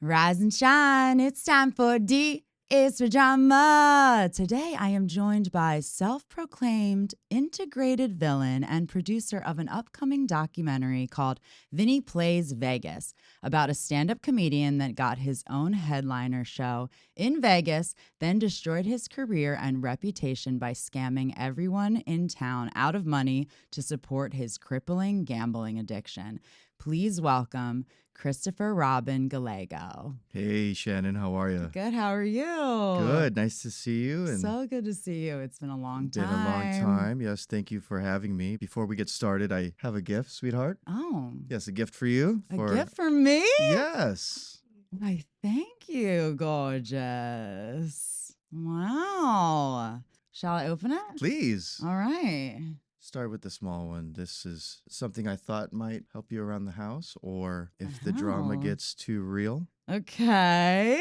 Rise and shine, it's time for D is for drama. Today I am joined by self-proclaimed integrated villain and producer of an upcoming documentary called Vinnie Plays Vegas about a stand-up comedian that got his own headliner show in Vegas, then destroyed his career and reputation by scamming everyone in town out of money to support his crippling gambling addiction. Please welcome Christopher Robin Gallego. Hey, Shannon, how are you? Good. How are you? Good. Nice to see you. And so good to see you. It's been a long time. Been a long time. Yes, thank you for having me. Before we get started, I have a gift, sweetheart. Oh. Yes, a gift for you. A gift for me? Yes. Why, thank you, gorgeous. Wow. Shall I open it? Please. All right. Start with the small one. This is something I thought might help you around the house, or if the drama gets too real. Okay.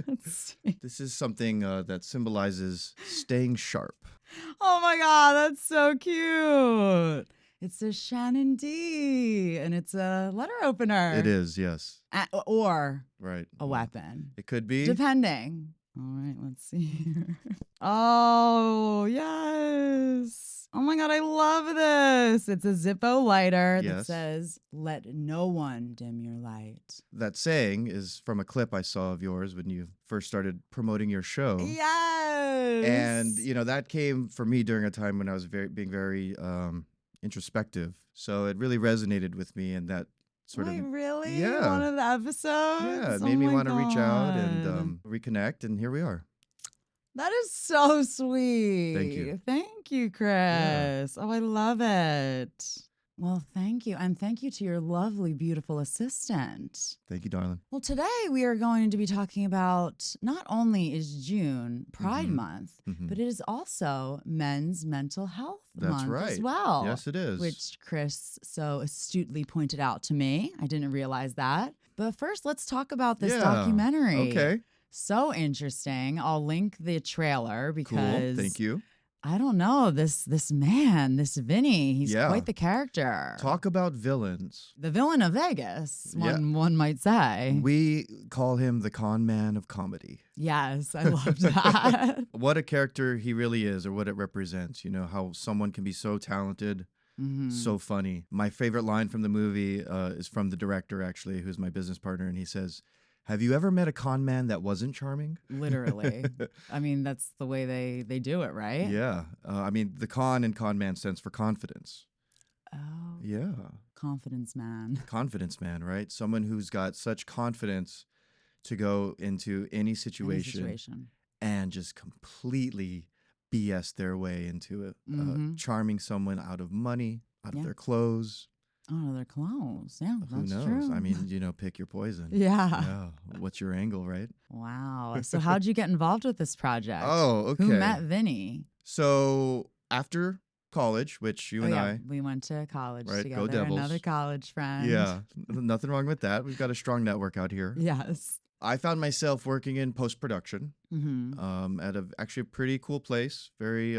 Let's see. This is something that symbolizes staying sharp. Oh my God, that's so cute. It's a Shannon D, and it's a letter opener. It is, yes. Or right. A weapon. It could be. Depending. All right, let's see here. Oh, yes. Oh my God, I love this. It's a Zippo lighter that says, "Let no one dim your light." That saying is from a clip I saw of yours when you first started promoting your show. Yes. And, you know, that came for me during a time when I was being very introspective. So it really resonated with me, and that sort of really? Yeah. One of the episodes? Yeah, it made me want to reach out and reconnect, and here we are. That is so sweet. Thank you. Thank you, Chris. Yeah. Oh, I love it. Well, thank you. And thank you to your lovely, beautiful assistant. Thank you, darling. Well, today we are going to be talking about not only is June Pride Month, but it is also Men's Mental Health Month as well. Yes, it is. Which Chris so astutely pointed out to me. I didn't realize that. But first, let's talk about this documentary. Okay. So interesting. I'll link the trailer because Cool. Thank you. I don't know, this man, this Vinnie, he's quite the character. Talk about villains. The villain of Vegas, one might say. We call him the con man of comedy. Yes, I love that. What a character he really is, or what it represents. You know, how someone can be so talented, so funny. My favorite line from the movie is from the director, actually, who's my business partner, and he says, "Have you ever met a con man that wasn't charming?" Literally. I mean, that's the way they do it, right? Yeah. I mean, the con in con man stands for confidence. Oh. Yeah. Confidence man. Confidence man, right? Someone who's got such confidence to go into any situation and just completely BS their way into it. Charming someone out of money, out of their clothes. Oh, their clothes. Yeah, that's Who knows? true. I mean, you know, pick your poison. Yeah. What's your angle, right? Wow. So how'd you get involved with this project? Oh, okay. Who met Vinnie? So after college, which you and I... we went to college together. Go Devils. Another college friend. Yeah. Nothing wrong with that. We've got a strong network out here. Yes. I found myself working in post-production at actually a pretty cool place. Very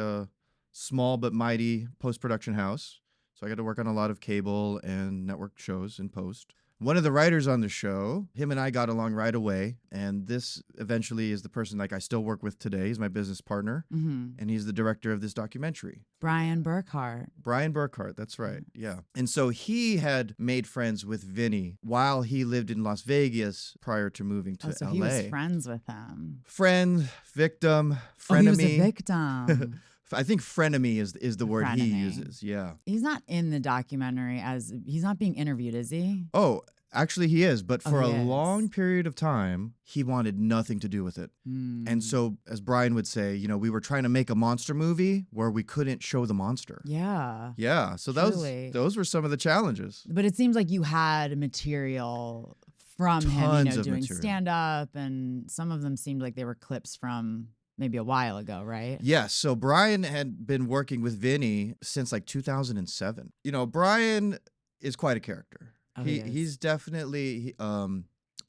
small but mighty post-production house. So I got to work on a lot of cable and network shows in post. One of the writers on the show, him and I got along right away. And this eventually is the person like I still work with today. He's my business partner. And he's the director of this documentary. Brian Burkhart. Brian Burkhart, that's right. Yeah. And so he had made friends with Vinnie while he lived in Las Vegas prior to moving to so LA. He was friends with him. Friend, victim, frenemy. He was a victim. I think frenemy is the word he uses. Yeah. He's not in the documentary he's not being interviewed, is he? Oh, actually he is. But for a long period of time, he wanted nothing to do with it. And so, as Brian would say, you know, we were trying to make a monster movie where we couldn't show the monster. Yeah. Yeah. So those were some of the challenges. But it seems like you had material from him, doing stand-up, and some of them seemed like they were clips from maybe a while ago, right? Yes. So Brian had been working with Vinnie since like 2007. You know, Brian is quite a character. Oh, he's definitely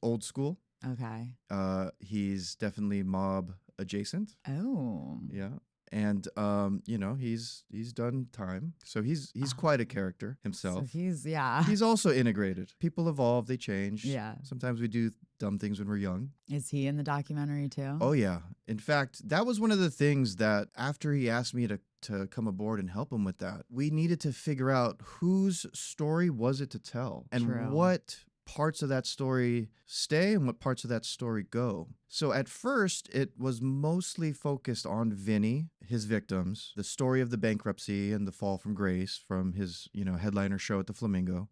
old school. Okay. He's definitely mob adjacent. Oh. Yeah. And you know, he's done time, so he's quite a character himself. So he's also integrated. People evolve, they change. Yeah. Sometimes we do dumb things when we're young. Is he in the documentary too? Oh yeah. In fact, that was one of the things that after he asked me to come aboard and help him with that, we needed to figure out whose story was it to tell and what parts of that story stay and what parts of that story go. So at first, it was mostly focused on Vinnie, his victims, the story of the bankruptcy and the fall from grace from his, you know, headliner show at the Flamingo.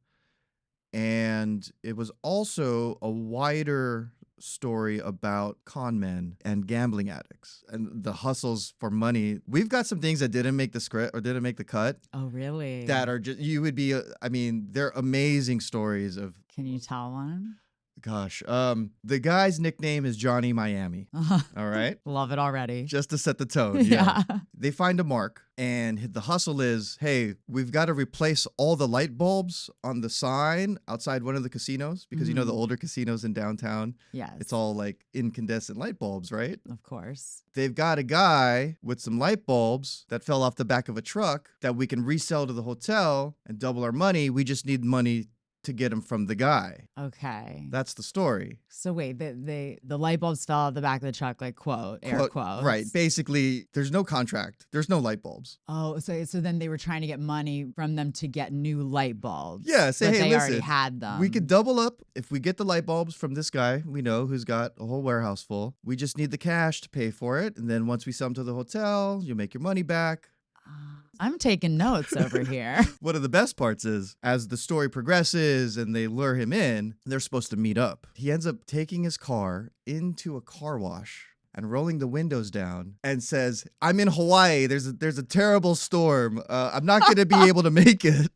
And it was also a wider story about con men and gambling addicts and the hustles for money. We've got some things that didn't make the script or didn't make the cut. Oh, really? That are just, you would be, I mean, they're amazing stories of. Can you tell one? Gosh, the guy's nickname is Johnny Miami. All right. Love it already. Just to set the tone. Yeah. They find a mark, and the hustle is, hey, we've got to replace all the light bulbs on the sign outside one of the casinos because you know the older casinos in downtown. Yes. It's all like incandescent light bulbs, right? Of course. They've got a guy with some light bulbs that fell off the back of a truck that we can resell to the hotel and double our money. We just need money to get him from the guy. Okay. That's the story. So wait, the light bulbs fell out the back of the truck, like air quotes. Right. Basically, there's no contract. There's no light bulbs. Oh, so then they were trying to get money from them to get new light bulbs. Yeah, say, but hey, they listen, already had them. We could double up if we get the light bulbs from this guy we know who's got a whole warehouse full. We just need the cash to pay for it. And then once we sell them to the hotel, you'll make your money back. I'm taking notes over here. One of the best parts is, as the story progresses and they lure him in, they're supposed to meet up. He ends up taking his car into a car wash and rolling the windows down and says, I'm in Hawaii. There's a terrible storm. I'm not going to be able to make it.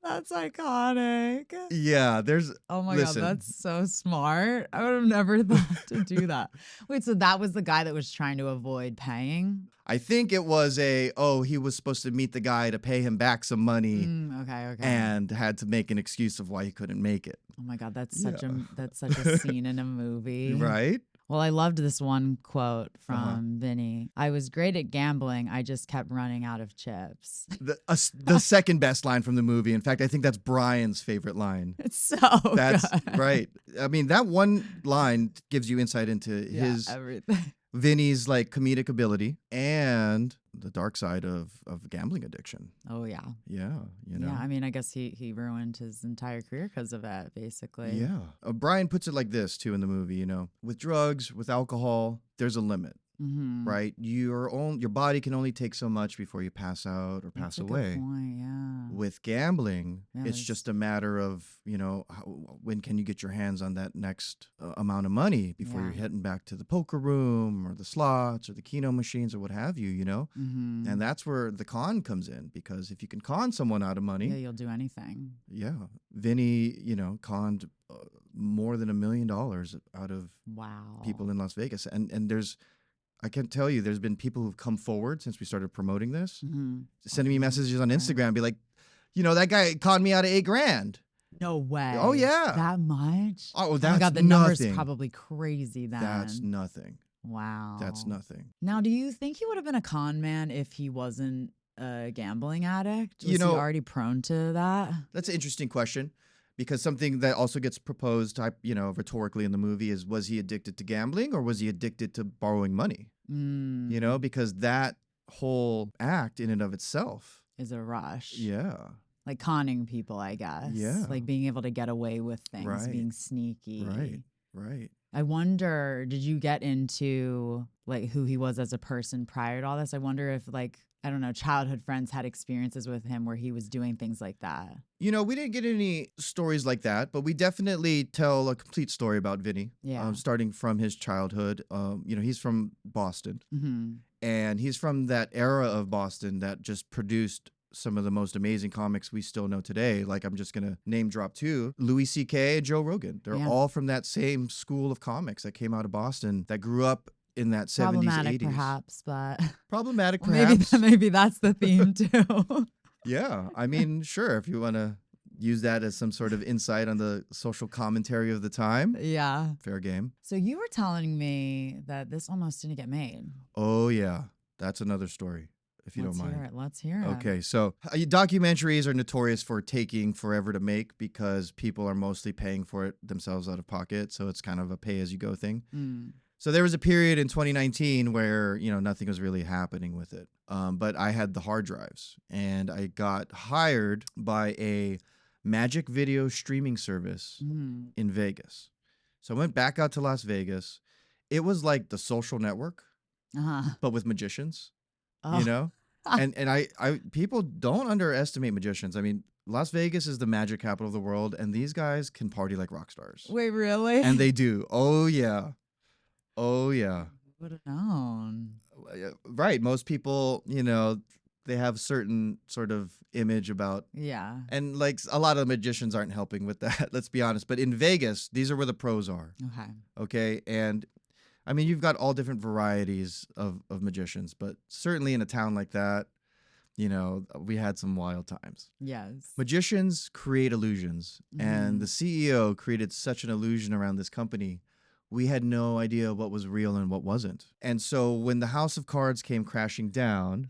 That's iconic. Yeah, oh my God, that's so smart. I would have never thought to do that. Wait, so that was the guy that was trying to avoid paying? I think it was he was supposed to meet the guy to pay him back some money. Okay. And had to make an excuse of why he couldn't make it. Oh my God, that's such a scene in a movie. Right? Well, I loved this one quote from Vinnie. I was great at gambling. I just kept running out of chips. The second best line from the movie. In fact, I think that's Brian's favorite line. It's so That's good. Right. I mean, that one line gives you insight into his everything. Vinny's like comedic ability and the dark side of gambling addiction. Oh yeah. Yeah, you know. Yeah, I mean, I guess he ruined his entire career because of it, basically. Yeah. Brian puts it like this too in the movie, you know. With drugs, with alcohol, there's a limit. Right? Your body can only take so much before you pass out or pass away. Good point, yeah. With gambling, it's just a matter of, you know, when can you get your hands on that next amount of money before you're heading back to the poker room or the slots or the Keno machines or what have you, you know? And that's where the con comes in, because if you can con someone out of money. Yeah, you'll do anything. Yeah. Vinny, you know, conned more than $1 million out of people in Las Vegas. And I can tell you, there's been people who've come forward since we started promoting this, sending me messages on Instagram, be like, you know, that guy conned me out of $8,000. No way. Oh yeah, that much? Oh, that's oh my God, the nothing. number's probably crazy then. That's nothing. Wow. That's nothing. Now, do you think he would have been a con man if he wasn't a gambling addict? Was he already prone to that? That's an interesting question. Because something that also gets proposed, you know, rhetorically in the movie is, was he addicted to gambling or was he addicted to borrowing money? You know, because that whole act in and of itself is a rush. Yeah. Like conning people, I guess. Yeah. Like being able to get away with things, being sneaky. Right. I wonder, did you get into like who he was as a person prior to all this? I wonder if like, I don't know, childhood friends had experiences with him where he was doing things like that. You know, we didn't get any stories like that, but we definitely tell a complete story about Vinny. Yeah. Starting from his childhood. You know, he's from Boston. And he's from that era of Boston that just produced some of the most amazing comics we still know today. Like, I'm just going to name drop two. Louis C.K. and Joe Rogan. They're all from that same school of comics that came out of Boston that grew up in that 70s, Problematic 80s. Perhaps, but problematic perhaps. Maybe that's the theme too. Yeah. I mean, sure, if you want to use that as some sort of insight on the social commentary of the time. Yeah. Fair game. So you were telling me that this almost didn't get made. Oh, yeah. That's another story, if you don't mind. Let's hear it. Okay, so documentaries are notorious for taking forever to make because people are mostly paying for it themselves out of pocket. So it's kind of a pay-as-you-go thing. So there was a period in 2019 where, nothing was really happening with it. But I had the hard drives, and I got hired by a magic video streaming service in Vegas. So I went back out to Las Vegas. It was like The Social Network, but with magicians, And I people don't underestimate magicians. I mean, Las Vegas is the magic capital of the world, and these guys can party like rock stars. Wait, really? And they do. Oh, yeah. Oh, yeah. Would have known. Right. Most people, they have certain sort of image about. Yeah. And like a lot of magicians aren't helping with that, let's be honest. But in Vegas, these are where the pros are. Okay. Okay. And I mean, you've got all different varieties of magicians, but certainly in a town like that, we had some wild times. Yes. Magicians create illusions, and the CEO created such an illusion around this company. We had no idea what was real and what wasn't. And so when the house of cards came crashing down,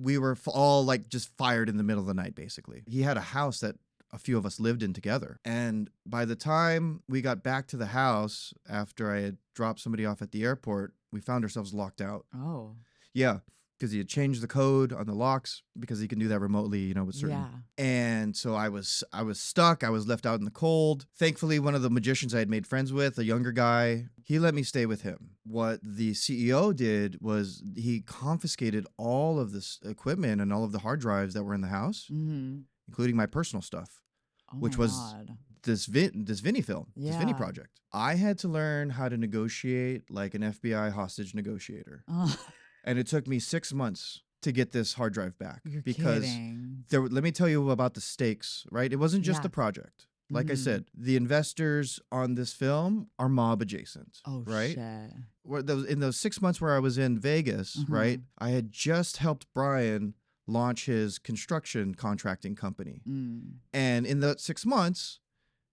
we were all like just fired in the middle of the night, basically. He had a house that a few of us lived in together. And by the time we got back to the house after I had dropped somebody off at the airport, we found ourselves locked out. Oh. Yeah. Because he had changed the code on the locks because he can do that remotely, with certain. Yeah. And so I was stuck. I was left out in the cold. Thankfully, one of the magicians I had made friends with, a younger guy, he let me stay with him. What the CEO did was he confiscated all of this equipment and all of the hard drives that were in the house, including my personal stuff, which was this Vinnie film, this Vinnie project. I had to learn how to negotiate like an FBI hostage negotiator. And it took me 6 months to get this hard drive back. You're because kidding. let me tell you about the stakes, right? It wasn't just the project. Like I said, the investors on this film are mob adjacent. Oh, right? Shit. In those 6 months where I was in Vegas, right? I had just helped Brian launch his construction contracting company. And in the 6 months,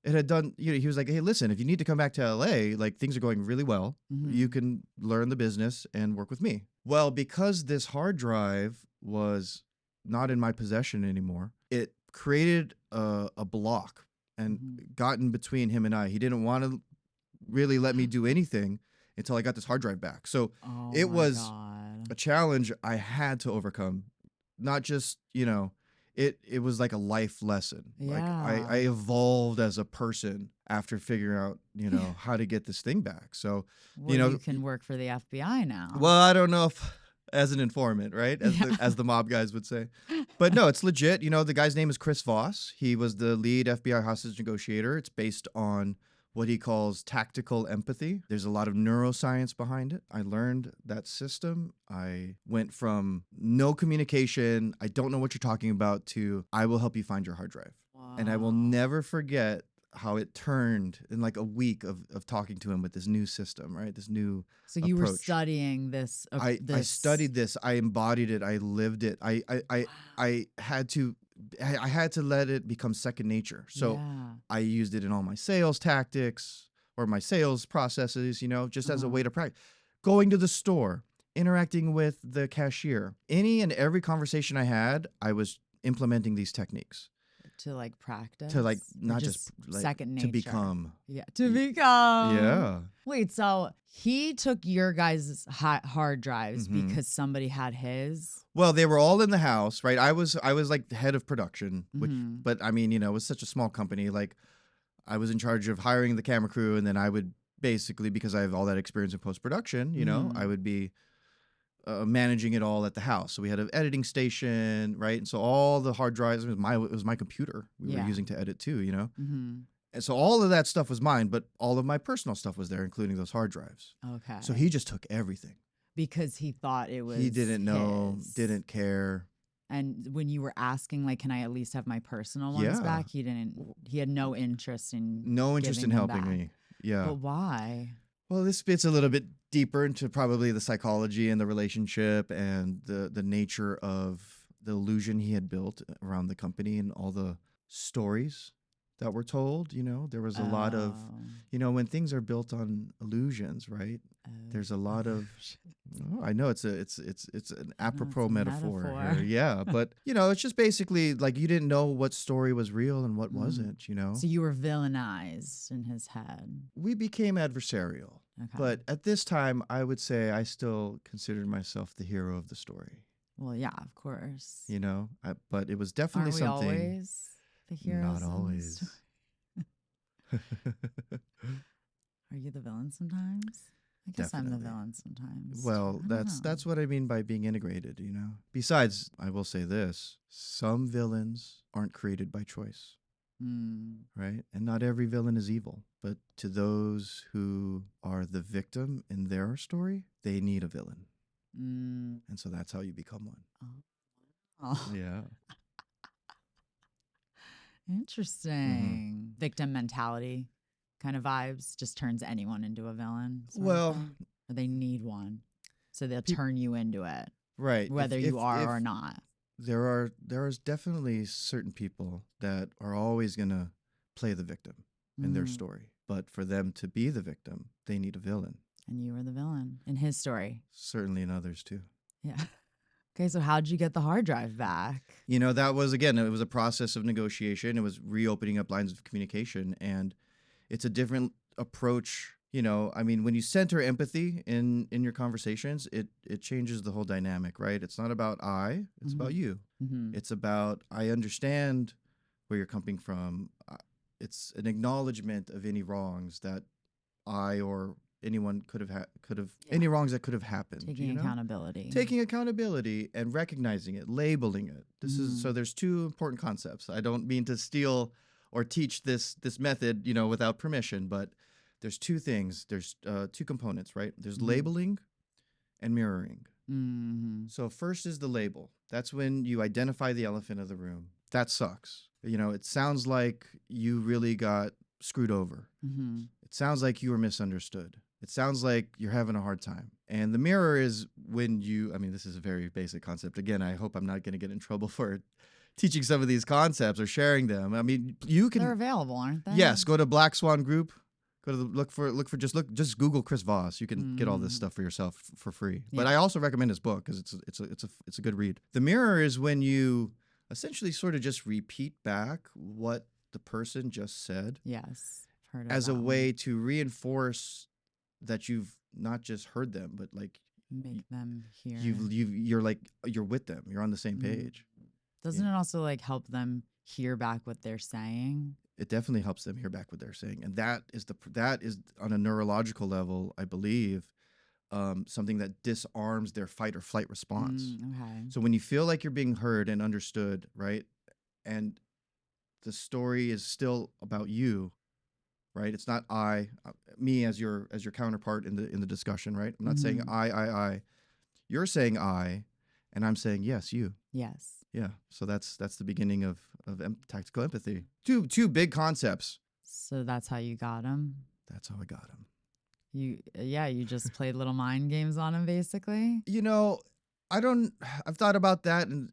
it had done, he was like, hey, listen, if you need to come back to LA, like things are going really well. You can learn the business and work with me. Well, because this hard drive was not in my possession anymore, it created a block and gotten between him and I. He didn't want to really let me do anything until I got this hard drive back. So it was a challenge I had to overcome. Not just, it was like a life lesson. Like I evolved as a person after figuring out, how to get this thing back. So, you can work for the FBI now. Well, I don't know if as an informant, right? As the mob guys would say. But no, it's legit. The guy's name is Chris Voss. He was the lead FBI hostage negotiator. It's based on what he calls tactical empathy. There's a lot of neuroscience behind it. I learned that system. I went from no communication, I don't know what you're talking about, to I will help you find your hard drive. Wow. And I will never forget how it turned in like a week of talking to him with this new system, right? This new So you approach. were studying this. I studied this. I embodied it. I lived it. I had to let it become second nature. So I used it in all my sales tactics or my sales processes, just as a way to practice. Going to the store, interacting with the cashier, any and every conversation I had, I was implementing these techniques. To like practice? To like, not just like, second nature. To become. Yeah, to become. Yeah. Wait, so he took your guys' hard drives because somebody had his? Well, they were all in the house, right? I was like the head of production, but I mean, it was such a small company. Like I was in charge of hiring the camera crew, and then I would basically, because I have all that experience in post-production, I would be managing it all at the house. So we had an editing station, right? And so all the hard drives, it was my computer we were using to edit too, And so all of that stuff was mine, but all of my personal stuff was there, including those hard drives. Okay. So he just took everything. Because he thought it was He didn't know, didn't care. And when you were asking, like, can I at least have my personal ones back? He had no interest in helping me. Yeah. But why? Well, this fits a little bit deeper into probably the psychology and the relationship and the nature of the illusion he had built around the company and all the stories that were told. There was a lot of, when things are built on illusions, right? There's a lot of, I know it's an apropos metaphor here. Yeah. But, it's just basically like you didn't know what story was real and what wasn't, So you were villainized in his head. We became adversarial. Okay. But at this time, I would say I still considered myself the hero of the story. Well, yeah, of course. But it was definitely something. Aren't we always the heroes? Not always. Are you the villain sometimes? I guess Definitely. I'm the villain sometimes. Well, that's what I mean by being integrated, Besides, I will say this, some villains aren't created by choice. Right? And not every villain is evil. But to those who are the victim in their story, they need a villain. And so that's how you become one. Oh. Yeah. Interesting. Victim mentality kind of vibes just turns anyone into a villain. Well, or they need one. So they'll turn you into it. Right. Whether you are or not. There is definitely certain people that are always going to play the victim in their story. But for them to be the victim, they need a villain. And you were the villain in his story. Certainly in others too. Yeah. Okay, so how'd you get the hard drive back? That was, again, it was a process of negotiation. It was reopening up lines of communication. And it's a different approach. When you center empathy in your conversations, it changes the whole dynamic, right? It's not about I, it's about you. It's about, I understand where you're coming from. It's an acknowledgement of any wrongs that I or anyone could have any wrongs that could have happened. Taking accountability. Taking accountability and recognizing it, labeling it. So there's two important concepts. I don't mean to steal or teach this method, without permission, but there's two things. There's two components, right? There's labeling and mirroring. So first is the label. That's when you identify the elephant of the room. That sucks. It sounds like you really got screwed over. It sounds like you were misunderstood. It sounds like you're having a hard time. And the mirror is when this is a very basic concept. Again, I hope I'm not going to get in trouble for teaching some of these concepts or sharing them. You can. They're available, aren't they? Yes. Go to Black Swan Group. Go to just Google Chris Voss. You can get all this stuff for yourself for free. Yeah. But I also recommend his book because it's a good read. The mirror is when you essentially sort of just repeat back what the person just said. Yes. I've heard of as a way to reinforce that you've not just heard them, but like make them hear. You're with them. You're on the same page. Doesn't it also help them hear back what they're saying? It definitely helps them hear back what they're saying, and that is on a neurological level, I believe, something that disarms their fight or flight response. Okay. So when you feel like you're being heard and understood, right, and the story is still about you, right? It's not me as your counterpart in the discussion, right? I'm not saying I. You're saying I, and I'm saying yes, you. Yes. Yeah. So that's the beginning of tactical empathy. Two big concepts. So that's how you got him. That's how I got him. You just played little mind games on him, basically. I've thought about that, and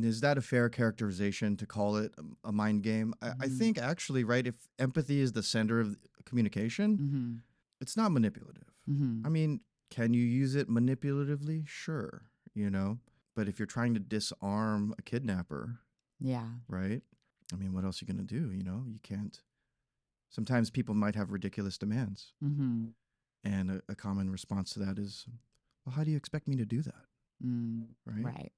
is that a fair characterization to call it a mind game? I think actually, right, if empathy is the center of communication, it's not manipulative. Can you use it manipulatively? Sure, but if you're trying to disarm a kidnapper, right? What else are you going to do? You can't. Sometimes people might have ridiculous demands. And a common response to that is, well, how do you expect me to do that? Right.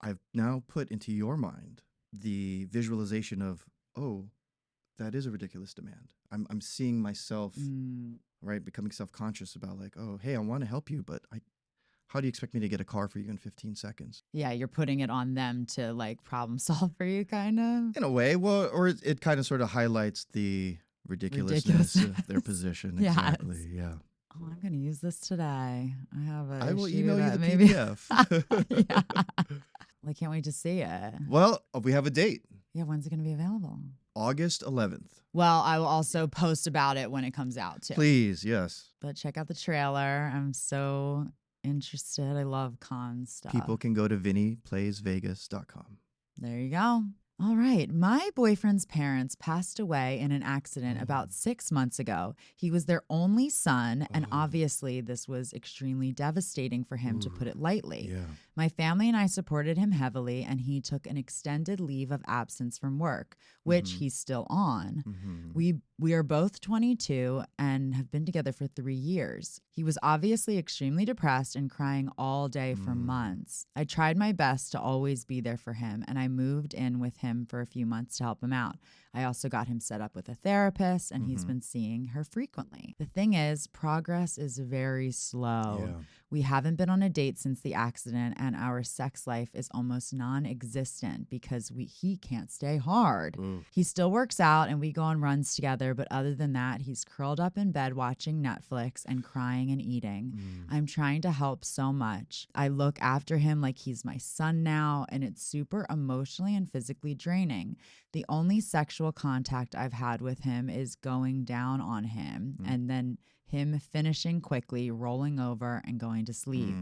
I've now put into your mind the visualization of, oh, that is a ridiculous demand. I'm seeing myself, right, becoming self-conscious about oh, hey, I want to help you, but how do you expect me to get a car for you in 15 seconds? Yeah, you're putting it on them to problem solve for you, kind of. In a way, well, or it kind of sort of highlights the ridiculousness of their position. Yes. Exactly. Yeah. Oh, I'm going to use this today. I will email you the PDF. Yeah. I can't wait to see it. Well, we have a date. Yeah, when's it going to be available? August 11th. Well, I will also post about it when it comes out, too. Please, yes. But check out the trailer. I'm so interested. I love con stuff. People can go to VinniePlaysVegas.com. There you go. All right. My boyfriend's parents passed away in an accident about 6 months ago. He was their only son, and obviously this was extremely devastating for him, to put it lightly. Yeah. My family and I supported him heavily, and he took an extended leave of absence from work, which he's still on. We are both 22 and have been together for 3 years. He was obviously extremely depressed and crying all day for months. I tried my best to always be there for him, and I moved in with him for a few months to help him out. I also got him set up with a therapist, and he's been seeing her frequently. The thing is, progress is very slow. Yeah. We haven't been on a date since the accident, and our sex life is almost non-existent because he can't stay hard. He still works out and we go on runs together, but other than that, he's curled up in bed watching Netflix and crying and eating. I'm trying to help so much. I look after him like he's my son now, and it's super emotionally and physically draining. The only sexual contact I've had with him is going down on him and then him finishing quickly, rolling over, and going to sleep.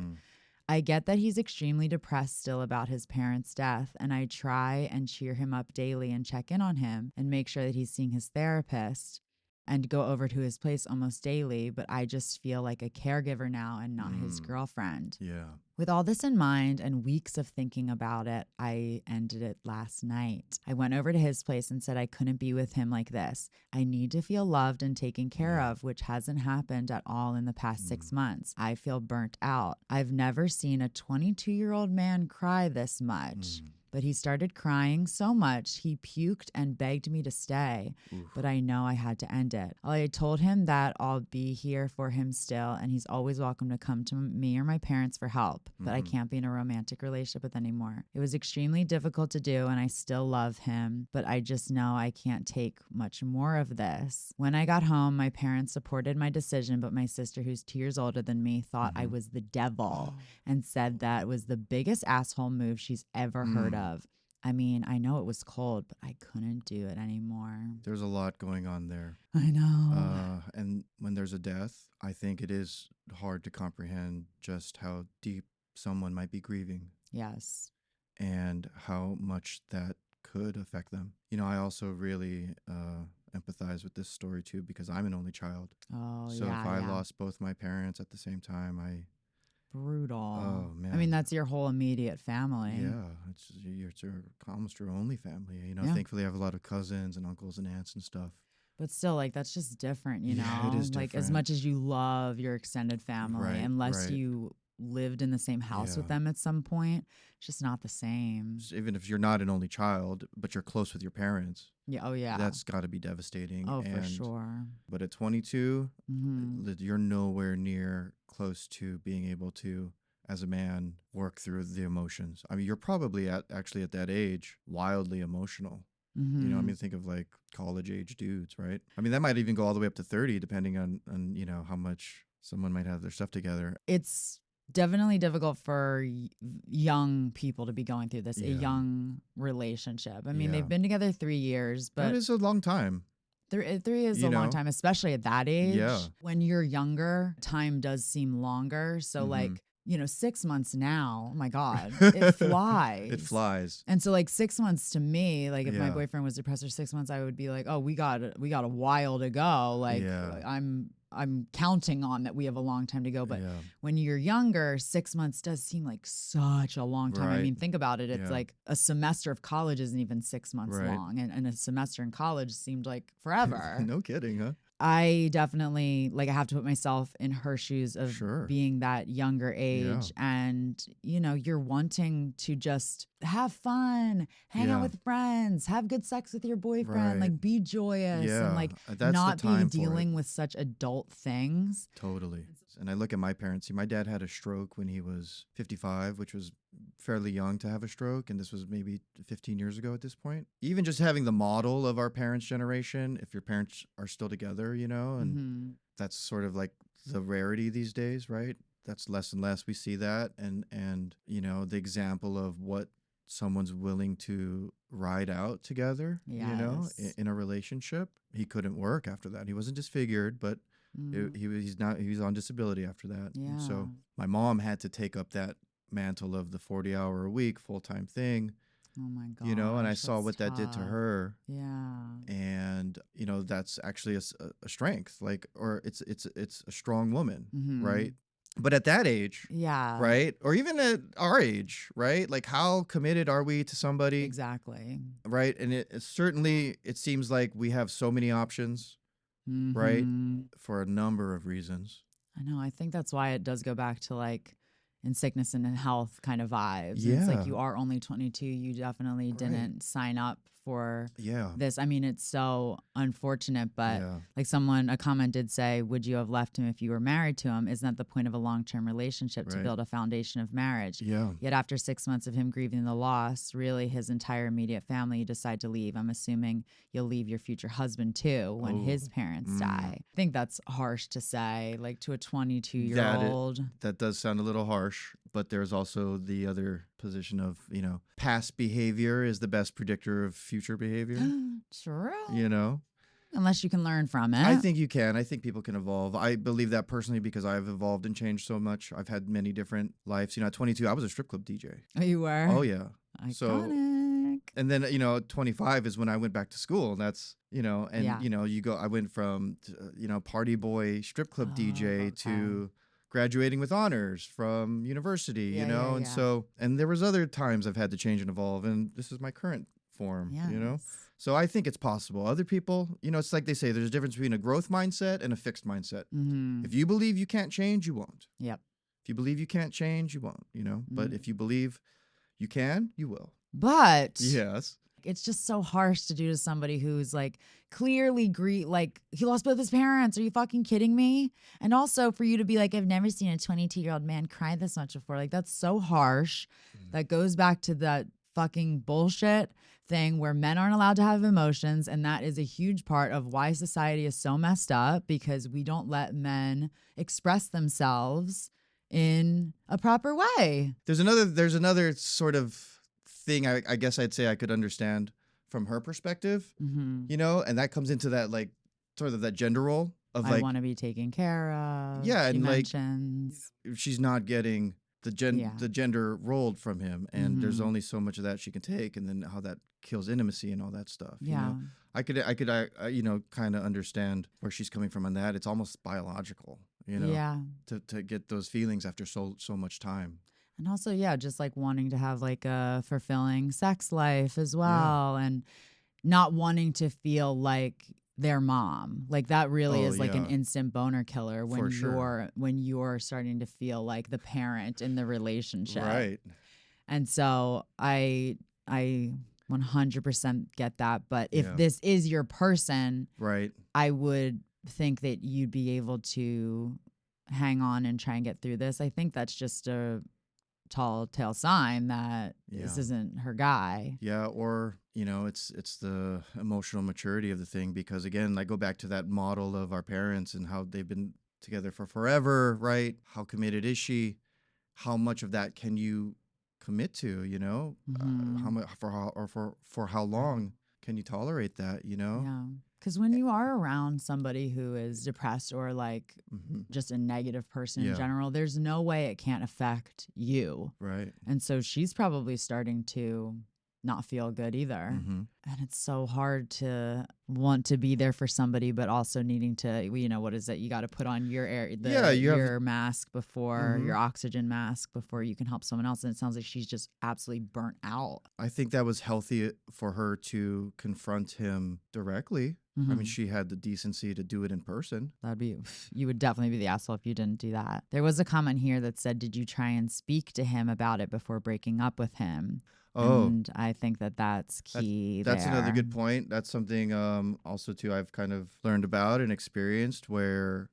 I get that he's extremely depressed still about his parents' death, and I try and cheer him up daily and check in on him and make sure that he's seeing his therapist and go over to his place almost daily, but I just feel like a caregiver now and not his girlfriend. Yeah. With all this in mind and weeks of thinking about it, I ended it last night. I went over to his place and said I couldn't be with him like this. I need to feel loved and taken care of, which hasn't happened at all in the past 6 months. I feel burnt out. I've never seen a 22-year-old man cry this much. But he started crying so much, he puked and begged me to stay. But I know I had to end it. I told him that I'll be here for him still, and he's always welcome to come to me or my parents for help. But I can't be in a romantic relationship with anymore. It was extremely difficult to do, and I still love him. But I just know I can't take much more of this. When I got home, my parents supported my decision, but my sister, who's 2 years older than me, thought I was the devil and said that was the biggest asshole move she's ever heard of. I mean, I know it was cold, but I couldn't do it anymore. There's a lot going on there. I know. And when there's a death, I think it is hard to comprehend just how deep someone might be grieving. Yes. And how much that could affect them. You know, I also really empathize with this story too, because I'm an only child. Oh, so yeah. if I lost both my parents at the same time, Brutal. Oh, man. I mean, that's your whole immediate family. Yeah, it's almost your only family. You know, thankfully I have a lot of cousins and uncles and aunts and stuff. But still, like, that's just different, you know? It is like, different. as much as you love your extended family, unless you lived in the same house with them at some point, it's just not the same. Even if you're not an only child, but you're close with your parents. Yeah. Oh, yeah. That's got to be devastating. Oh, for sure. But at 22, you're nowhere near close to being able to, as a man, work through the emotions. I mean, you're probably actually at that age wildly emotional. You know, I mean, think of like college age dudes, right? I mean, that might even go all the way up to 30, depending on you know, how much someone might have their stuff together. It's definitely difficult for young people to be going through this, a young relationship. I mean, they've been together 3 years, but that is a long time. 3 is a long time, especially at that age. Yeah. When you're younger, time does seem longer. So like, you know, 6 months now, oh my God, it flies. It flies. And so like 6 months to me, like if my boyfriend was depressed for 6 months, I would be like, oh, we got a while to go. Like I'm counting on that we have a long time to go. But when you're younger, 6 months does seem like such a long time. I mean, think about it. It's like a semester of college isn't even 6 months long. And a semester in college seemed like forever. No kidding, huh? I definitely, like, I have to put myself in her shoes of being that younger age. And, you know, you're wanting to just have fun, hang out with friends, have good sex with your boyfriend, like be joyous and like not be dealing with such adult things. Totally. And I look at my parents. See, my dad had a stroke when he was 55, which was fairly young to have a stroke. And this was maybe 15 years ago at this point. Even just having the model of our parents' generation, if your parents are still together, you know, and that's sort of like the rarity these days, right? That's less and less we see that. And you know, the example of what someone's willing to ride out together, Yes. in a relationship. He couldn't work after that. He wasn't disfigured, but he was on disability after that. Yeah. And so my mom had to take up that mantle of the 40-hour a week full-time thing. Oh my God. And I saw what that did to her. Yeah. And that's actually a strength, like, or it's a strong woman, right? But at that age, yeah, right, or even at our age, right, like, how committed are we to somebody? Exactly. Right? And it certainly, it seems like we have so many options, right, for a number of reasons. I know. I think that's why it does go back to like in sickness and in health kind of vibes. And it's like, you are only 22. You definitely didn't sign up for this. I mean, it's so unfortunate, but like a comment did say, would you have left him if you were married to him? Isn't that the point of a long-term relationship, to build a foundation of marriage? Yet after 6 months of him grieving the loss, really his entire immediate family, you decide to leave. I'm assuming you'll leave your future husband too when his parents die. I think that's harsh to say, like, to a 22-year-old. That does sound a little harsh, but there's also the other position of, past behavior is the best predictor of future behavior. True. Unless you can learn from it. I think you can. I think people can evolve. I believe that personally because I've evolved and changed so much. I've had many different lives. At 22, I was a strip club DJ. Oh, you were? Oh, yeah. Iconic. So, and then, 25 is when I went back to school. And that's, I went from, party boy strip club DJ to graduating with honors from university, and so, and there was other times I've had to change and evolve, and this is my current form, So I think it's possible. Other people, it's like they say, there's a difference between a growth mindset and a fixed mindset. If you believe you can't change, you won't. Yep. If you believe you can't change, you won't, but if you believe you can, you will. But yes, it's just so harsh to do to somebody who's like clearly like he lost both his parents. Are you fucking kidding me? And also for you to be like, I've never seen a 22-year-old man cry this much before. Like, that's so harsh. That goes back to that fucking bullshit thing where men aren't allowed to have emotions. And that is a huge part of why society is so messed up, because we don't let men express themselves in a proper way. There's another sort of thing I guess I'd say I could understand from her perspective, and that comes into that, like, sort of that gender role of, like, I want to be taken care of. Yeah, she and mentions, like, she's not getting the gender rolled from him, and there's only so much of that she can take, and then how that kills intimacy and all that stuff. I could kind of understand where she's coming from on that. It's almost biological, to get those feelings after so much time. And also, just like wanting to have like a fulfilling sex life as well, and not wanting to feel like their mom. Like, that really is like an instant boner killer when you're starting to feel like the parent in the relationship. Right. And so I 100% get that. But if this is your person, right, I would think that you'd be able to hang on and try and get through this. I think that's just a tall tale sign that this isn't her guy. Yeah, or it's the emotional maturity of the thing, because again, I go back to that model of our parents and how they've been together for forever, right? How committed is she? How much of that can you commit to? How much for how long can you tolerate that? Yeah. Because when you are around somebody who is depressed or like just a negative person in general, there's no way it can't affect you. Right. And so she's probably starting to not feel good either. And it's so hard to want to be there for somebody, but also needing to, what is it? You got to put on your your mask before, your oxygen mask before you can help someone else. And it sounds like she's just absolutely burnt out. I think that was healthy for her to confront him directly. I mean, she had the decency to do it in person. You would definitely be the asshole if you didn't do that. There was a comment here that said, did you try and speak to him about it before breaking up with him? Oh, and I think that's key. That's another good point. That's something also too I've kind of learned about and experienced, where,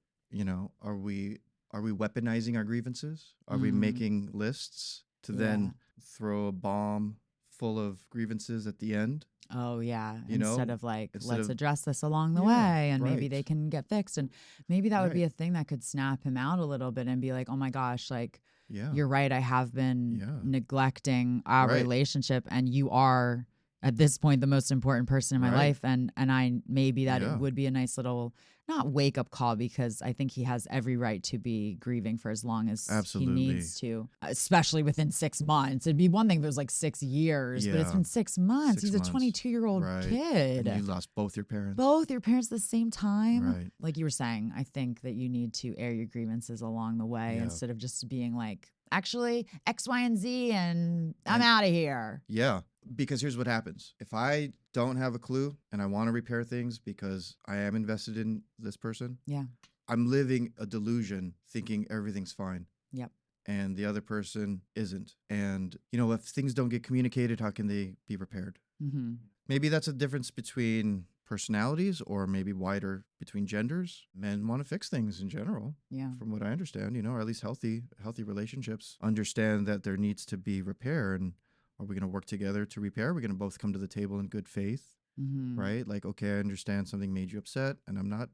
are we weaponizing our grievances? Are we making lists to then throw a bomb full of grievances at the end? Oh, yeah. Instead of let's address this along the way, and maybe they can get fixed. And maybe that would be a thing that could snap him out a little bit and be like, oh my gosh, like, Yeah. you're right. I have been neglecting our Right. relationship, and you are at this point the most important person in my Right. life. And I maybe that it Yeah. would be a nice little not wake up call, because I think he has every right to be grieving for as long as Absolutely. he needs to, especially within 6 months. It'd be one thing if it was like 6 years, but it's Yeah. been 6 months. 6 He's a months. 22-year-old Right. kid. And you lost both your parents. Both your parents at the same time. Right. Like you were saying, I think that you need to air your grievances along the way Yeah. instead of just being like, actually, X, Y, and Z, and I'm out of here. Yeah. Because here's what happens. If I don't have a clue and I want to repair things because I am invested in this person, Yeah. I'm living a delusion thinking everything's fine. Yep. And the other person isn't. And, you know, if things don't get communicated, how can they be repaired? Mm-hmm. Maybe that's a difference between personalities, or maybe wider between genders. Men want to fix things in general. Yeah. From what I understand, you know, or at least healthy relationships understand that there needs to be repair. And are we going to work together to repair? We're going to both come to the table in good faith, Mm-hmm. right? Like, okay, I understand something made you upset, and I'm not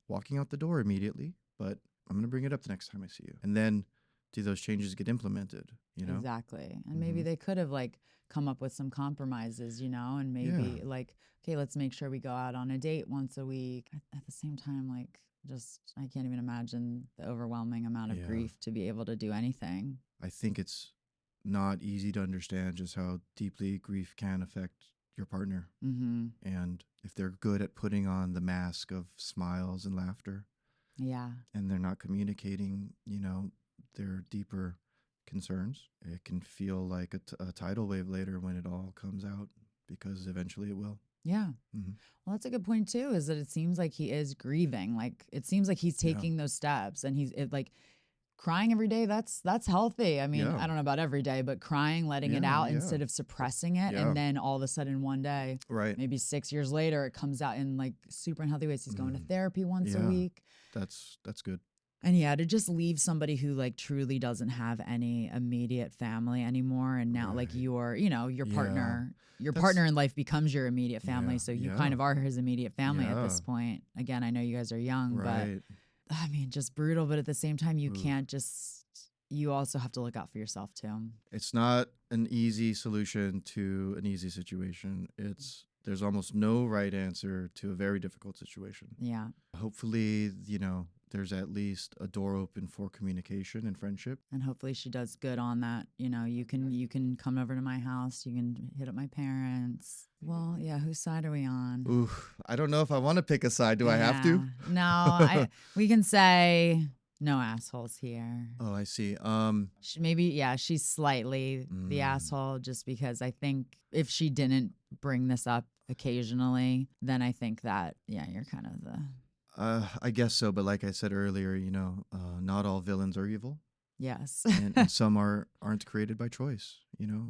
walking out the door immediately, but I'm going to bring it up the next time I see you. And then do those changes get implemented, you know? Exactly. And maybe they could have like come up with some compromises, you know, and maybe like, okay, let's make sure we go out on a date once a week. At the same time, like, just, I can't even imagine the overwhelming amount of grief to be able to do anything. I think it's not easy to understand just how deeply grief can affect your partner. Mm-hmm. And if they're good at putting on the mask of smiles and laughter. Yeah. And they're not communicating, you know, their deeper concerns, it can feel like a tidal wave later when it all comes out, because eventually it will. Yeah. Mm-hmm. Well, that's a good point too, is that it seems like he is grieving. Like, it seems like he's taking those steps, and like crying every day. That's healthy. I mean, I don't know about every day, but crying, letting it out instead of suppressing it. And then all of a sudden one day, maybe 6 years later, it comes out in like super unhealthy ways. He's going to therapy once a week. That's good. And yeah, to just leave somebody who like truly doesn't have any immediate family anymore. And now like your partner, partner in life becomes your immediate family. So you kind of are his immediate family at this point. Again, I know you guys are young, but I mean, just brutal. But at the same time, you can't just, you also have to look out for yourself too. It's not an easy solution to an easy situation. There's almost no right answer to a very difficult situation. Yeah. Hopefully, you know, there's at least a door open for communication and friendship. And hopefully she does good on that. You know, you can come over to my house. You can hit up my parents. Well, yeah, whose side are we on? Ooh, I don't know if I want to pick a side. Do I have to? No, we can say no assholes here. Oh, I see. She's slightly the asshole, just because I think if she didn't bring this up occasionally, then I think that, you're kind of the... I guess so, but like I said earlier, you know, not all villains are evil. Yes. and some aren't created by choice, you know?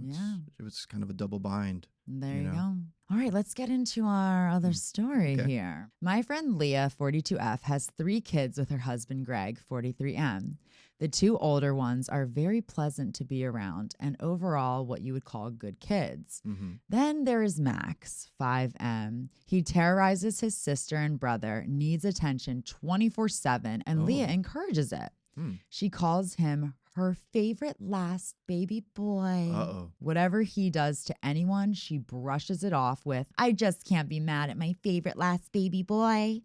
It's kind of a double bind. There you go. All right, let's get into our other story here. My friend Leah, 42F, has 3 kids with her husband Greg, 43M. The 2 older ones are very pleasant to be around and overall what you would call good kids. Mm-hmm. Then there is Max, 5M. He terrorizes his sister and brother, needs attention 24/7, and Leah encourages it. She calls him her favorite last baby boy. Whatever he does to anyone, she brushes it off with, I just can't be mad at my favorite last baby boy.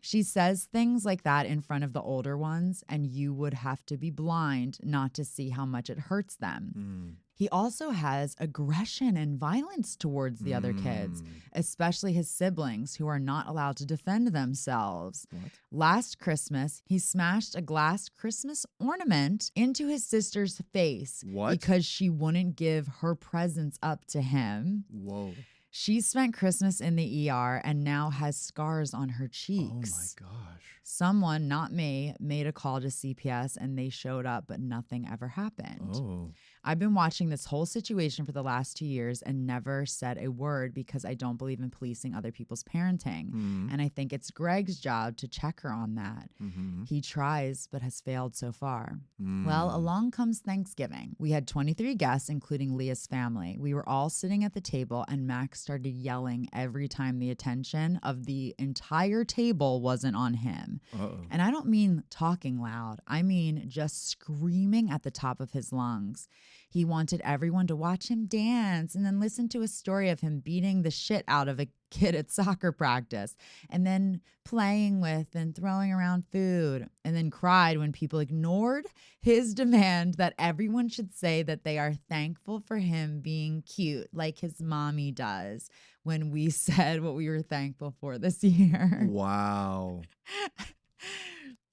She says things like that in front of the older ones, and you would have to be blind not to see how much it hurts them. He also has aggression and violence towards the other kids, especially his siblings who are not allowed to defend themselves. Last Christmas, he smashed a glass Christmas ornament into his sister's face because she wouldn't give her presents up to him. Whoa. She spent Christmas in the ER and now has scars on her cheeks. Oh my gosh. Someone, not me, made a call to CPS and they showed up, but nothing ever happened. I've been watching this whole situation for the last 2 years and never said a word because I don't believe in policing other people's parenting. Mm-hmm. And I think it's Greg's job to check her on that. Mm-hmm. He tries, but has failed so far. Mm. Well, along comes Thanksgiving. We had 23 guests, including Leah's family. We were all sitting at the table, and Max started yelling every time the attention of the entire table wasn't on him. Uh-oh. And I don't mean talking loud. I mean just screaming at the top of his lungs. He wanted everyone to watch him dance and then listen to a story of him beating the shit out of a kid at soccer practice and then playing with and throwing around food, and then cried when people ignored his demand that everyone should say that they are thankful for him being cute like his mommy does when we said what we were thankful for this year. Wow.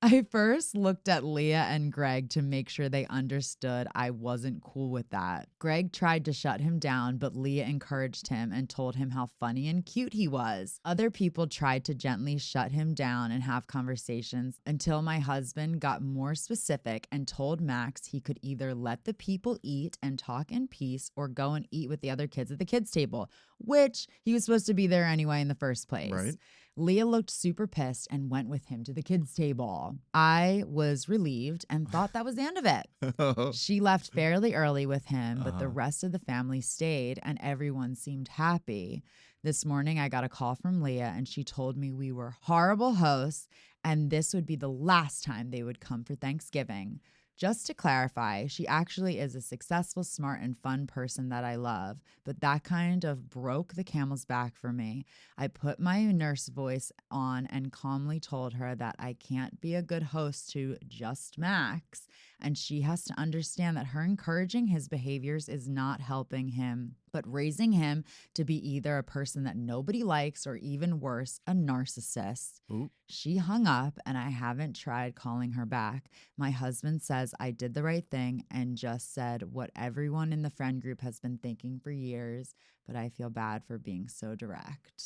I first looked at Leah and Greg to make sure they understood I wasn't cool with that. Greg tried to shut him down, but Leah encouraged him and told him how funny and cute he was. Other people tried to gently shut him down and have conversations until my husband got more specific and told Max he could either let the people eat and talk in peace or go and eat with the other kids at the kids' table, which he was supposed to be there anyway in the first place. Right. Leah looked super pissed and went with him to the kids' table. I was relieved and thought that was the end of it. She left fairly early with him, but the rest of the family stayed and everyone seemed happy. This morning, I got a call from Leah and she told me we were horrible hosts and this would be the last time they would come for Thanksgiving. Just to clarify, she actually is a successful, smart, and fun person that I love, but that kind of broke the camel's back for me. I put my nurse voice on and calmly told her that I can't be a good host to just Max, and she has to understand that her encouraging his behaviors is not helping him, but raising him to be either a person that nobody likes or even worse, a narcissist. Ooh. She hung up and I haven't tried calling her back. My husband says I did the right thing and just said what everyone in the friend group has been thinking for years, but I feel bad for being so direct.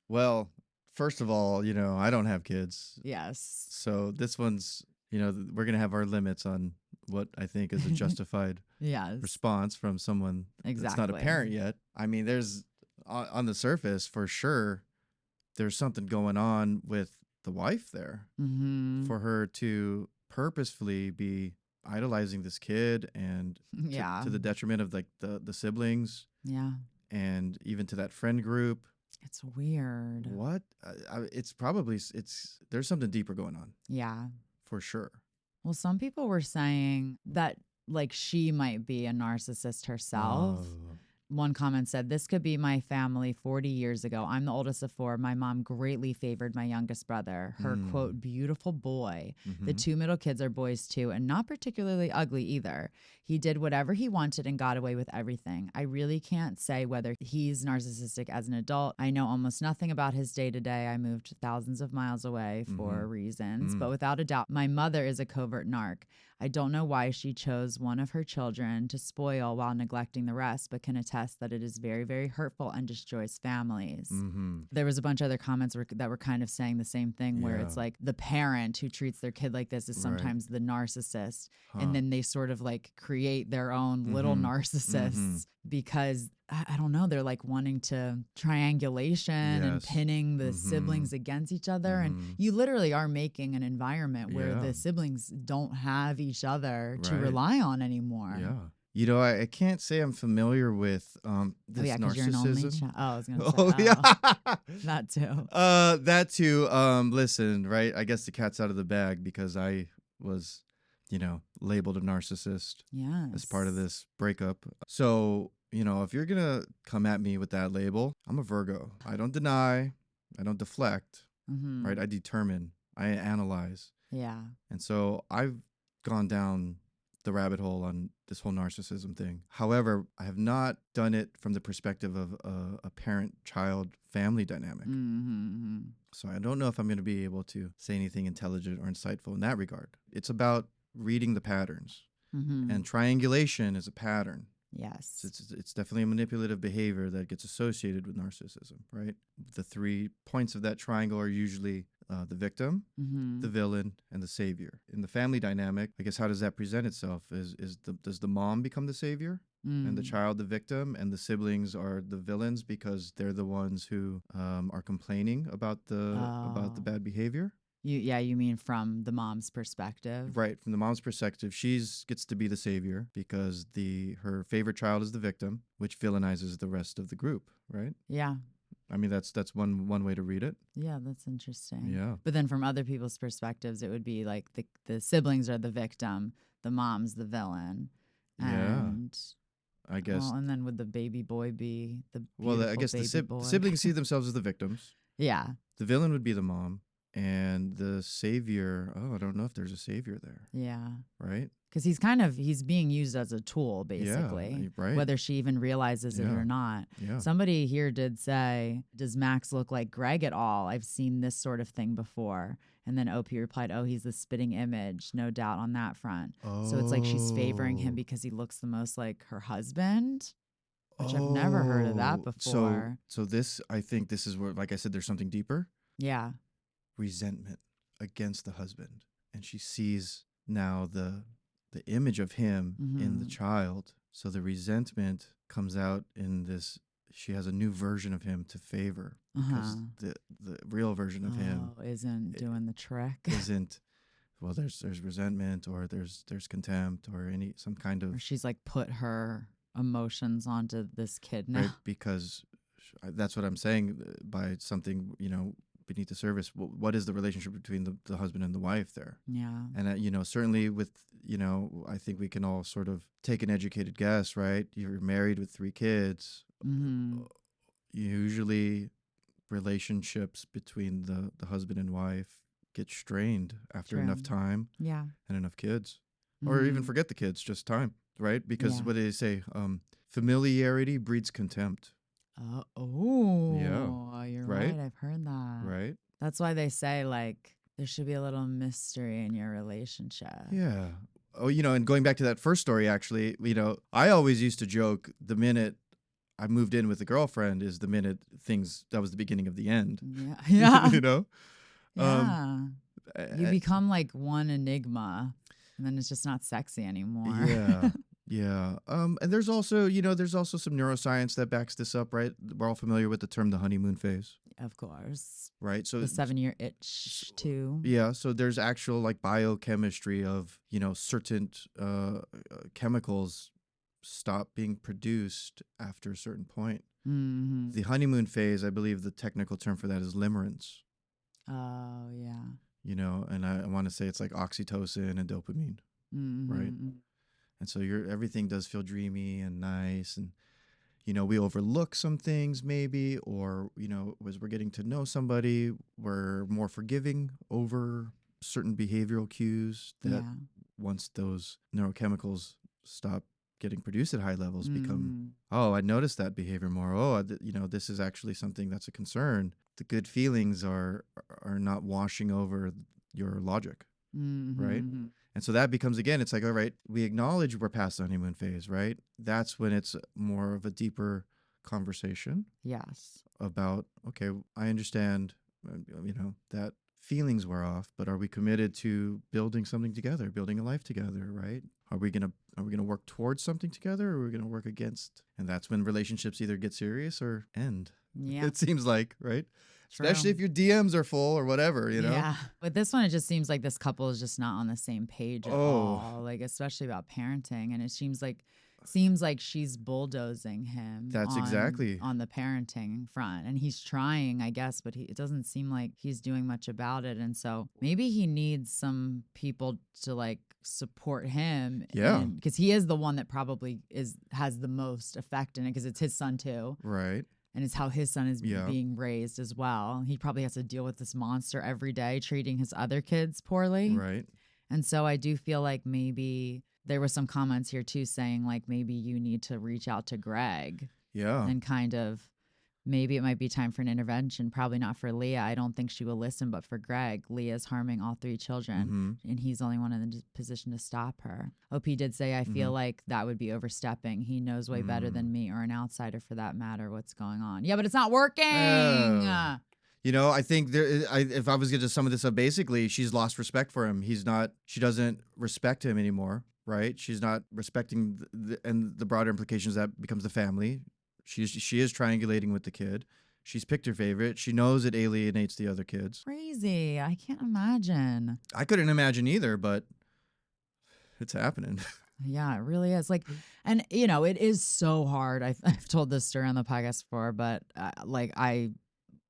Well, first of all, I don't have kids. Yes. So this one's, we're going to have our limits on what I think is a justified Yes. response from someone that's not a parent yet. I mean, there's on the surface for sure, there's something going on with the wife there for her to purposefully be idolizing this kid and to the detriment of like the siblings. Yeah. And even to that friend group. It's weird. What? There's something deeper going on. Yeah. For sure. Well, some people were saying that like she might be a narcissist herself. Oh. One comment said, "This could be my family 40 years ago. I'm the oldest of 4. My mom greatly favored my youngest brother. Her, quote, beautiful boy. The 2 middle kids are boys too, and not particularly ugly either. He did whatever he wanted and got away with everything. I really can't say whether he's narcissistic as an adult. I know almost nothing about his day-to-day. I moved thousands of miles away for reasons, but without a doubt, my mother is a covert narc. I don't know why she chose one of her children to spoil while neglecting the rest, but can attest that it is very, very hurtful and destroys families." There was a bunch of other comments that were kind of saying the same thing, where it's like the parent who treats their kid like this is sometimes the narcissist. And then they sort of like create their own little narcissists because, I don't know, they're like wanting to triangulation and pinning the siblings against each other. And you literally are making an environment where the siblings don't have each other to rely on anymore. Yeah. I can't say I'm familiar with this narcissism. You're an only child. Oh, I was going to say. Oh, yeah. That too. That too. Listen, right? I guess the cat's out of the bag because I was, labeled a narcissist as part of this breakup. So, if you're going to come at me with that label, I'm a Virgo. I don't deny. I don't deflect, right? I determine. I analyze. Yeah. And so I've gone down the rabbit hole on this whole narcissism thing. However, I have not done it from the perspective of a parent-child family dynamic. So I don't know if I'm going to be able to say anything intelligent or insightful in that regard. It's about reading the patterns. And triangulation is a pattern. Yes. It's definitely a manipulative behavior that gets associated with narcissism, right? The 3 points of that triangle are usually the victim, the villain, and the savior. In the family dynamic, I guess how does that present itself? Does the mom become the savior and the child the victim, and the siblings are the villains because they're the ones who are complaining about the bad behavior? You mean from the mom's perspective? Right, from the mom's perspective, gets to be the savior because her favorite child is the victim, which villainizes the rest of the group, right? Yeah. I mean, that's one way to read it. Yeah, that's interesting. Yeah. But then from other people's perspectives, it would be like the siblings are the victim, the mom's the villain. And I guess. Well, and then would the baby boy be the I guess the siblings see themselves as the victims. Yeah. The villain would be the mom. And the savior, I don't know if there's a savior there. Yeah. Right? Because he's being used as a tool, basically. Yeah, right. Whether she even realizes it or not. Yeah. Somebody here did say, does Max look like Greg at all? I've seen this sort of thing before. And then OP replied, he's the spitting image. No doubt on that front. So it's like she's favoring him because he looks the most like her husband. Which I've never heard of that before. So I think this is where, like I said, there's something deeper. Yeah. Resentment against the husband, and she sees now the image of him in the child, so the resentment comes out in this. She has a new version of him to favor because the real version of him isn't doing the trick. Well, there's resentment, or there's contempt, or some kind of, or she's like put her emotions onto this kid now, right? Because that's what I'm saying by something, beneath the surface. What is the relationship between the husband and the wife there? Yeah. And, certainly with, I think we can all sort of take an educated guess, right? You're married with 3 kids. Usually relationships between the husband and wife get strained after enough time and enough kids. Or even forget the kids, just time, right? Because what do they say? Familiarity breeds contempt. You're right. I've heard that. Right. That's why they say, like, there should be a little mystery in your relationship. Yeah. And going back to that first story, actually, I always used to joke the minute I moved in with a girlfriend is the minute that was the beginning of the end. Yeah. Yeah. You become like one enigma, and then it's just not sexy anymore. Yeah. Yeah. And there's also some neuroscience that backs this up, right? We're all familiar with the term the honeymoon phase. Of course. Right. So the 7-year itch too. Yeah. So there's actual like biochemistry of, certain chemicals stop being produced after a certain point. The honeymoon phase, I believe the technical term for that is limerence. Oh, yeah. And I want to say it's like oxytocin and dopamine, right? And so everything does feel dreamy and nice. And, we overlook some things maybe, or, as we're getting to know somebody, we're more forgiving over certain behavioral cues that once those neurochemicals stop getting produced at high levels become, I noticed that behavior more. This is actually something that's a concern. The good feelings are not washing over your logic, right? And so that becomes, again, it's like, all right, we acknowledge we're past the honeymoon phase, right? That's when it's more of a deeper conversation. Yes. About, okay, I understand, that feelings were off, but are we committed to building something together, building a life together, right? Are we gonna work towards something together, or are we gonna work against? And that's when relationships either get serious or end. Yeah. It seems like, right? True. Especially if your DMs are full or whatever, Yeah. But this one, it just seems like this couple is just not on the same page at all. Like, especially about parenting. And it seems like she's bulldozing him. That's exactly on the parenting front. And he's trying, I guess, but it doesn't seem like he's doing much about it. And so maybe he needs some people to like support him. Yeah. Because he is the one that probably has the most effect in it, because it's his son too. Right. And it's how his son is being raised as well. He probably has to deal with this monster every day, treating his other kids poorly. Right. And so I do feel like maybe there were some comments here too saying like maybe you need to reach out to Greg. Yeah. And kind of maybe it might be time for an intervention. Probably not for Leah. I don't think she will listen, but for Greg. Leah's harming all 3 children, and he's the only one in the position to stop her. OP did say, I feel like that would be overstepping. He knows way better than me, or an outsider for that matter, what's going on. Yeah, but it's not working. I think if I was going to sum this up, basically, she's lost respect for him. She doesn't respect him anymore, right? She's not respecting, and the broader implications that becomes the family. She is triangulating with the kid. She's picked her favorite. She knows it alienates the other kids. Crazy. I can't imagine. I couldn't imagine either, but it's happening. Yeah, it really is. Like, and it is so hard. I've told this story on the podcast before, but I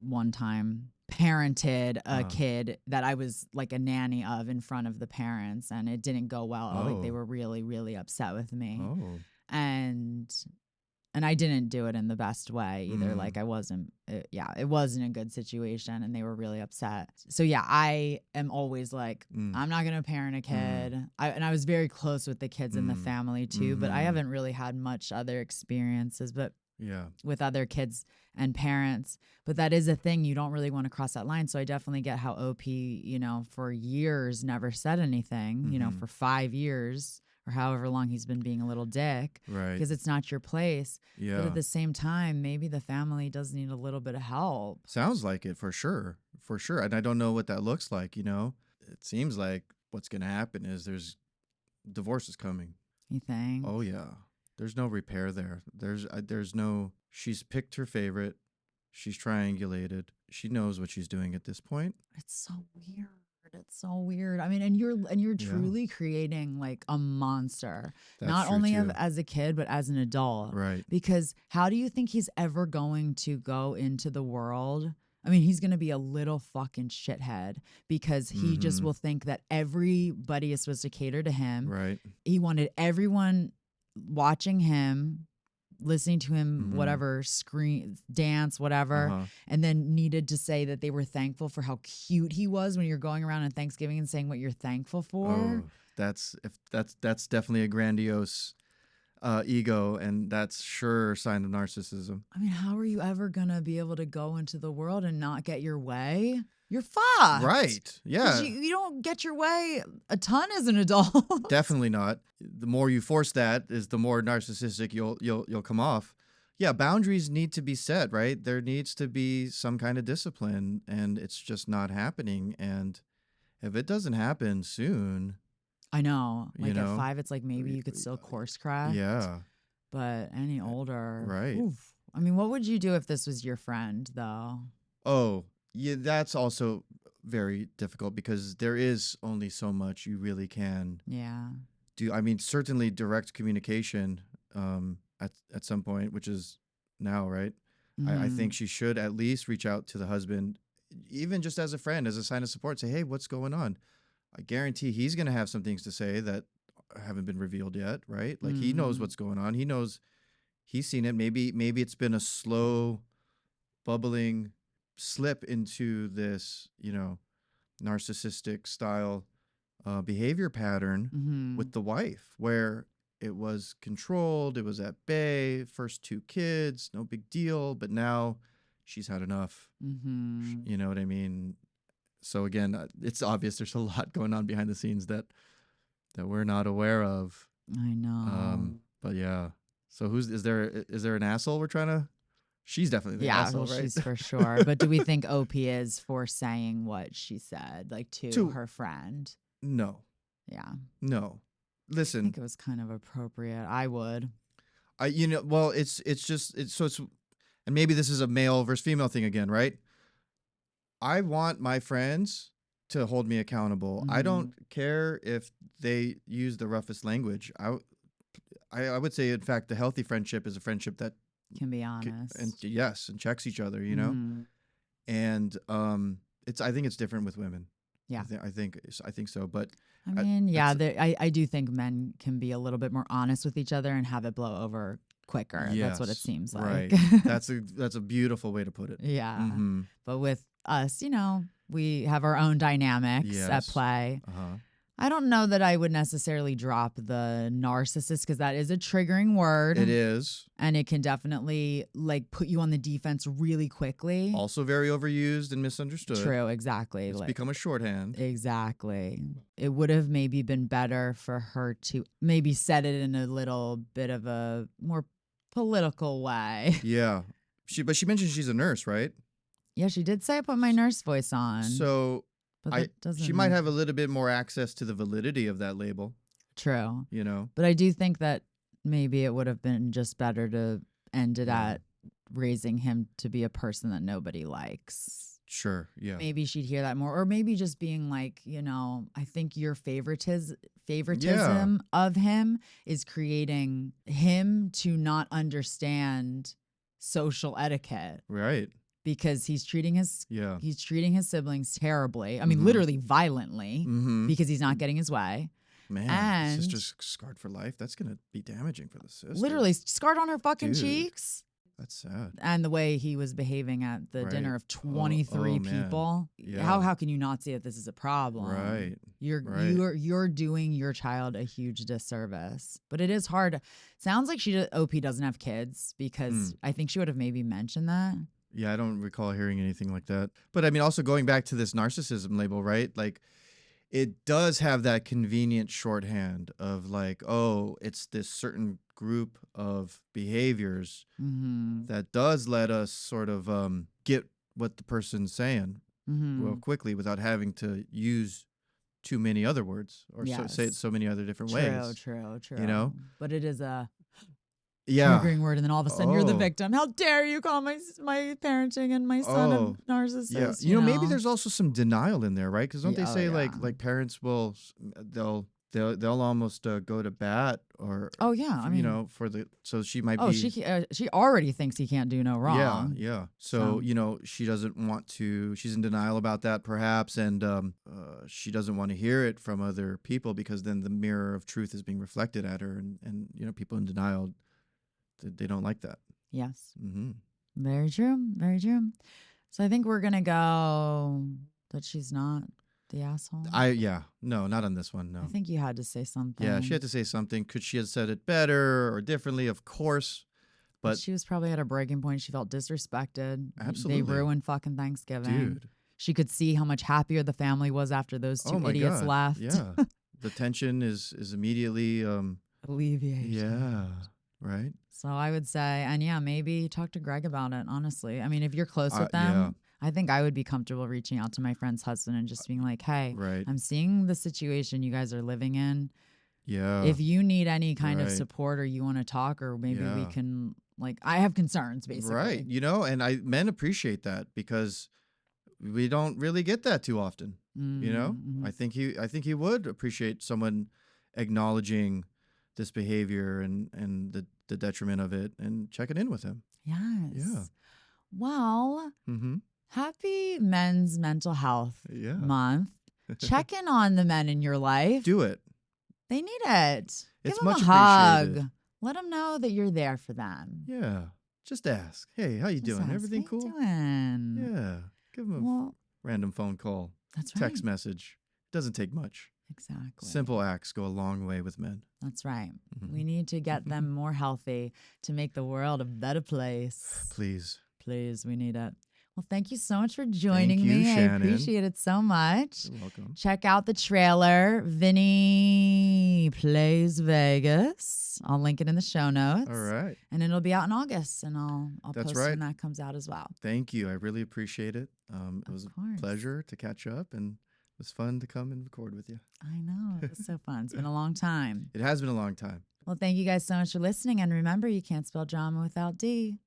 one time parented a kid that I was like a nanny of in front of the parents, and it didn't go well. Oh. Like they were really, really upset with me. Oh. And I didn't do it in the best way either. Like I wasn't, it wasn't a good situation, and they were really upset. So yeah, I am always like, I'm not going to parent a kid. And I was very close with the kids in the family too, but I haven't really had much other experiences, but with other kids and parents. But that is a thing. You don't really want to cross that line. So I definitely get how OP, for years never said anything, for 5 years. Or however long he's been being a little dick, right? Because it's not your place. Yeah. But at the same time, maybe the family does need a little bit of help. Sounds like it for sure. And I don't know what that looks like. It seems like what's going to happen is there's divorce is coming. You think? Oh yeah. There's no repair there. There's no. She's picked her favorite. She's triangulated. She knows what she's doing at this point. It's so weird. It's so weird. I mean, and you're truly creating like a monster, not only as a kid, but as an adult. Right. Because how do you think he's ever going to go into the world? I mean, he's going to be a little fucking shithead because he just will think that everybody is supposed to cater to him. Right. He wanted everyone watching him, listening to him, whatever, scream, dance, whatever, and then needed to say that they were thankful for how cute he was when you're going around on Thanksgiving and saying what you're thankful for. Oh, that's definitely a grandiose ego, and that's sure a sign of narcissism. I mean, how are you ever gonna be able to go into the world and not get your way? You're fucked. Right. Yeah. You don't get your way a ton as an adult. Definitely not. The more you force that is the more narcissistic you'll come off. Yeah, boundaries need to be set, right? There needs to be some kind of discipline, and it's just not happening. And if it doesn't happen soon, I know. Like at 5, it's like maybe you could still course correct. Yeah. But any older. Right. Oof. I mean, what would you do if this was your friend, though? Oh, yeah, that's also very difficult because there is only so much you really can do. I mean, certainly direct communication at some point, which is now, right? I think she should at least reach out to the husband, even just as a friend, as a sign of support. Say, hey, what's going on? I guarantee he's going to have some things to say that haven't been revealed yet, right? Like he knows what's going on. He knows, he's seen it. Maybe it's been a slow, bubbling slip into this, narcissistic style behavior pattern with the wife, where it was controlled, it was at bay, first 2 kids, no big deal, but now she's had enough. You know what I mean? So again, it's obvious there's a lot going on behind the scenes that we're not aware of. I know. But yeah. So is there an asshole we're trying to? She's definitely the asshole, right? She's for sure. But do we think OP is for saying what she said, like to her friend? No. Yeah. No. Listen. I think it was kind of appropriate. I would. Well, it's and maybe this is a male versus female thing again, right? I want my friends to hold me accountable. I don't care if they use the roughest language. I would say, in fact, the healthy friendship is a friendship that can be honest and checks each other, and I think it's different with women. Yeah, I think so. But I mean, I do think men can be a little bit more honest with each other and have it blow over quicker. Yes, that's what it seems like. Right. That's a beautiful way to put it. Yeah. But with us, we have our own dynamics at play. I don't know that I would necessarily drop the narcissist because that is a triggering word. It is. And it can definitely put you on the defense really quickly. Also very overused and misunderstood. True, exactly. It's become a shorthand. Exactly. It would have maybe been better for her to maybe said it in a little bit of a more political way. Yeah. But she mentioned she's a nurse, right? Yeah, she did say I put my nurse voice on. So but that doesn't she might have a little bit more access to the validity of that label. True. You know? But I do think that maybe it would have been just better to end it at raising him to be a person that nobody likes. Sure, yeah. Maybe she'd hear that more. Or maybe just being like, I think your favoritism of him is creating him to not understand social etiquette. Right. Because he's treating his siblings terribly. I mean, literally violently, because he's not getting his way. Man, and sister's scarred for life. That's going to be damaging for the sister. Literally scarred on her fucking cheeks. That's sad. And the way he was behaving at the dinner of 23 people. Yeah. How can you not see that this is a problem? Right. You're doing your child a huge disservice. But it is hard. Sounds like OP doesn't have kids, because I think she would have maybe mentioned that. Yeah, I don't recall hearing anything like that. But I mean, also going back to this narcissism label, right? Like, it does have that convenient shorthand of like, oh, it's this certain group of behaviors that does let us sort of get what the person's saying real quickly without having to use too many other words or say it so many other different ways. True. You know? But it is a triggering word, and then all of a sudden you're the victim. How dare you call my parenting and my son a narcissist? Yeah, maybe there's also some denial in there, right? Because don't they say like parents will they'll almost go to bat or I mean, so she might be she already thinks he can't do no wrong. Yeah. So she doesn't want to. She's in denial about that perhaps, and she doesn't want to hear it from other people because then the mirror of truth is being reflected at her, and people in denial. They don't like that. Yes. Very true. Very true. So I think we're going to go that she's not the asshole. No, not on this one. No. I think you had to say something. Yeah, she had to say something. Could she have said it better or differently? Of course. But she was probably at a breaking point. She felt disrespected. Absolutely. They ruined fucking Thanksgiving. Dude. She could see how much happier the family was after those two idiots left. Yeah. The tension is immediately alleviated. Yeah. Right. So I would say, and maybe talk to Greg about it, honestly. I mean, if you're close with them, I think I would be comfortable reaching out to my friend's husband and just being like, hey, I'm seeing the situation you guys are living in. Yeah. If you need any kind of support or you want to talk, or maybe we can, I have concerns, basically. Right. And men appreciate that because we don't really get that too often. I think he would appreciate someone acknowledging this behavior and the detriment of it and checking in with him. Yes. Yeah. Well, happy Men's Mental Health Month. Check in on the men in your life. Do it. They need it. It's Give them much a hug. appreciated. Let them know that you're there for them. Yeah. Just ask. Hey, how you doing? Everything cool? Doing? Yeah. Give them a random phone call. That's right. Text message. Doesn't take much. Exactly. Simple acts go a long way with men. That's right. We need to get them more healthy to make the world a better place. Please. Please, we need it. Well, thank you so much for joining me. Shannon. I appreciate it so much. You're welcome. Check out the trailer, Vinnie Plays Vegas. I'll link it in the show notes. All right. And it'll be out in August, and I'll That's post when that comes out as well. Thank you. I really appreciate it. It was a pleasure to catch up, and it was fun to come and record with you. I know. It was so fun. It's been a long time. It has been a long time. Well, thank you guys so much for listening. And remember, you can't spell drama without D.